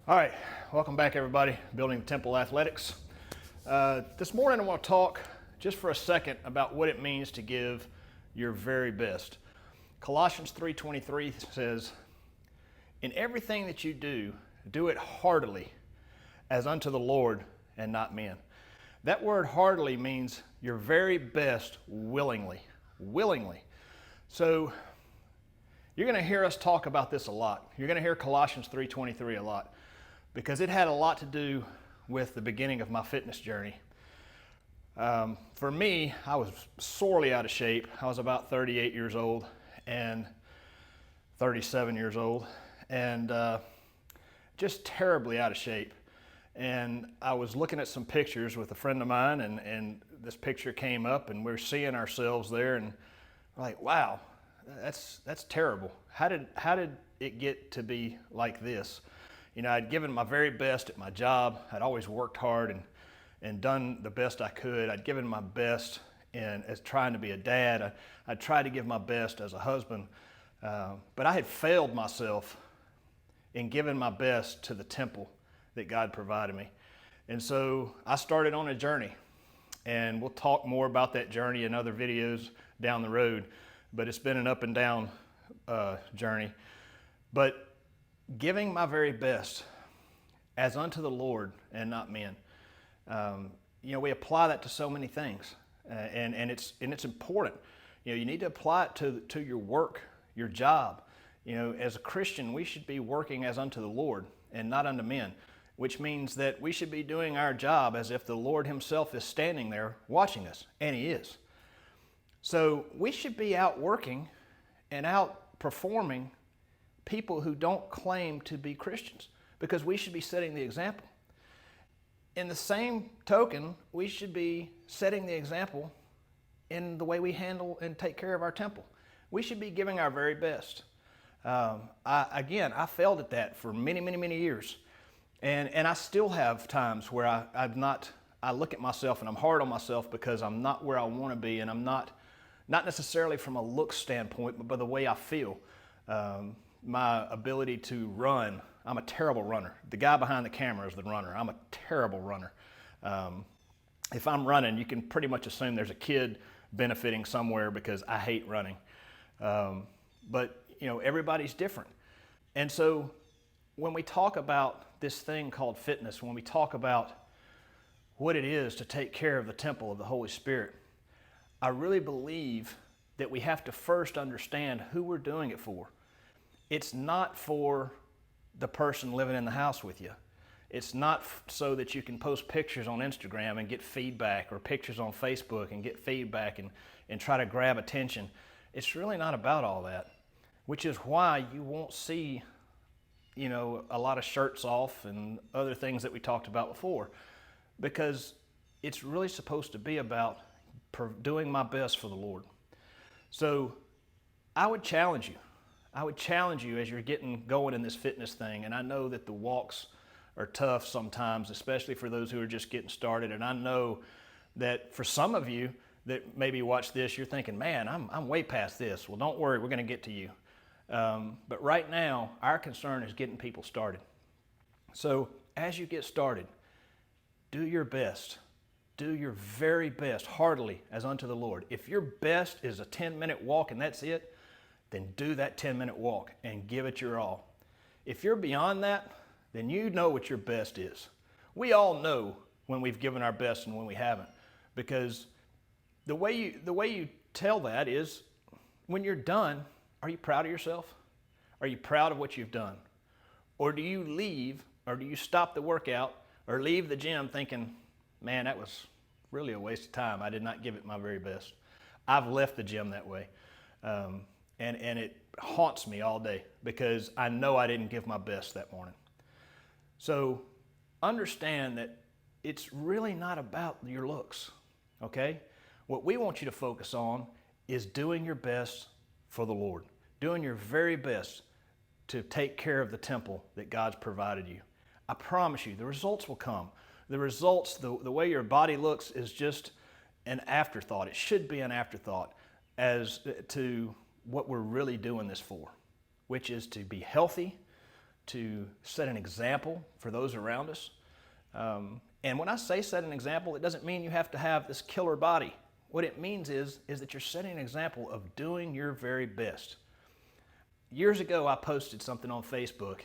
All right, welcome back everybody, Building Temple Athletics. This morning I want to talk just for a second about what it means to give your very best. Colossians 3:23 says, "In everything that you do, do it heartily, as unto the Lord and not men." That word heartily means your very best willingly. Willingly. So you're going to hear us talk about this a lot. You're going to hear Colossians 3:23 a lot, because it had a lot to do with the beginning of my fitness journey. For me, I was sorely out of shape. I was about 38 years old and 37 years old, and just terribly out of shape. And I was looking at some pictures with a friend of mine, and this picture came up, and we're seeing ourselves there, and we're like, wow, that's terrible. How did it get to be like this? You know, I'd given my very best at my job. I'd always worked hard and done the best I could. I'd given my best as trying to be a dad. I'd tried to give my best as a husband, but I had failed myself in giving my best to the temple that God provided me. And so I started on a journey, and we'll talk more about that journey in other videos down the road, but it's been an up and down journey. But giving my very best as unto the Lord and not men. We apply that to so many things, and it's important. You need to apply it to your work, your job. As a Christian, we should be working as unto the Lord and not unto men, which means that we should be doing our job as if the Lord Himself is standing there watching us, and He is. So we should be out working and out performing people who don't claim to be Christians, because we should be setting the example. In the same token, we should be setting the example in the way we handle and take care of our temple. We should be giving our very best. I failed at that for many, many, many years. And I still have times where I look at myself and I'm hard on myself because I'm not where I want to be, and I'm not necessarily from a look standpoint, but by the way I feel. My ability to run, I'm a terrible runner. The guy behind the camera is the runner. I'm a terrible runner. If I'm running, you can pretty much assume there's a kid benefiting somewhere, because I hate running. But everybody's different. And so when we talk about this thing called fitness, when we talk about what it is to take care of the temple of the Holy Spirit, I really believe that we have to first understand who we're doing it for. It's not for the person living in the house with you. It's not so that you can post pictures on Instagram and get feedback, or pictures on Facebook and get feedback and try to grab attention. It's really not about all that, which is why you won't see, a lot of shirts off and other things that we talked about before, because it's really supposed to be about doing my best for the Lord. So I would challenge you as you're getting going in this fitness thing. And I know that the walks are tough sometimes, especially for those who are just getting started. And I know that for some of you that maybe watch this, you're thinking, man, I'm way past this. Well, don't worry, we're going to get to you. But right now, our concern is getting people started. So as you get started, do your best. Do your very best, heartily, as unto the Lord. If your best is a 10-minute walk and that's it, then do that 10-minute walk and give it your all. If you're beyond that, then you know what your best is. We all know when we've given our best and when we haven't, because the way you tell that is when you're done, are you proud of yourself? Are you proud of what you've done? Or do you leave, or do you stop the workout or leave the gym thinking, man, that was really a waste of time. I did not give it my very best. I've left the gym that way. And it haunts me all day, because I know I didn't give my best that morning. So understand that it's really not about your looks, okay? What we want you to focus on is doing your best for the Lord, doing your very best to take care of the temple that God's provided you. I promise you, the results will come. The results, the way your body looks, is just an afterthought. It should be an afterthought as to what we're really doing this for, which is to be healthy, to set an example for those around us. And when I say set an example, it doesn't mean you have to have this killer body. What it means is that you're setting an example of doing your very best. Years ago, I posted something on Facebook,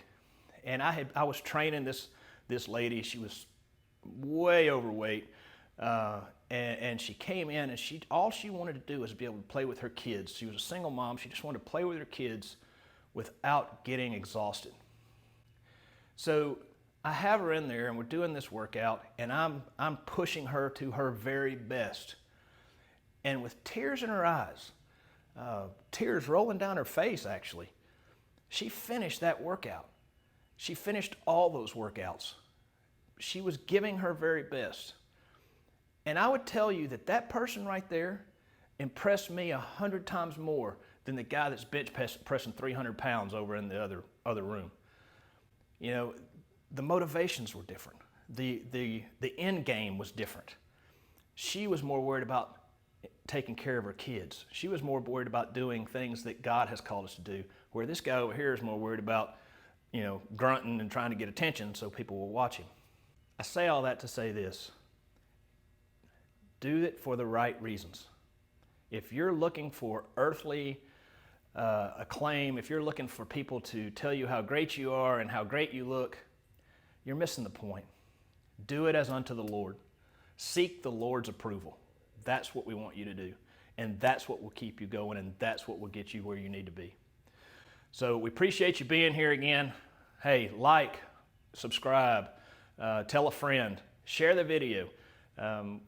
and I was training this lady. She was way overweight, and she came in, and all she wanted to do was be able to play with her kids. She was a single mom. She just wanted to play with her kids without getting exhausted. So I have her in there, and we're doing this workout, and I'm pushing her to her very best. And with tears in her eyes, tears rolling down her face actually, she finished that workout. She finished all those workouts. She was giving her very best. And I would tell you that person right there impressed me 100 times more than the guy that's bench pressing 300 pounds over in the other room. You know, the motivations were different. The end game was different. She was more worried about taking care of her kids. She was more worried about doing things that God has called us to do, where this guy over here is more worried about, you know, grunting and trying to get attention so people will watch him. I say all that to say this: do it for the right reasons. If you're looking for earthly acclaim, if you're looking for people to tell you how great you are and how great you look, you're missing the point. Do it as unto the Lord. Seek the Lord's approval. That's what we want you to do. And that's what will keep you going, and that's what will get you where you need to be. So we appreciate you being here again. Hey, like, subscribe, tell a friend, share the video.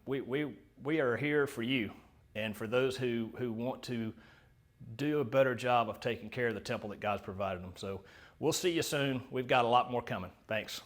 We are here for you and for those who want to do a better job of taking care of the temple that God's provided them. So we'll see you soon. We've got a lot more coming. Thanks.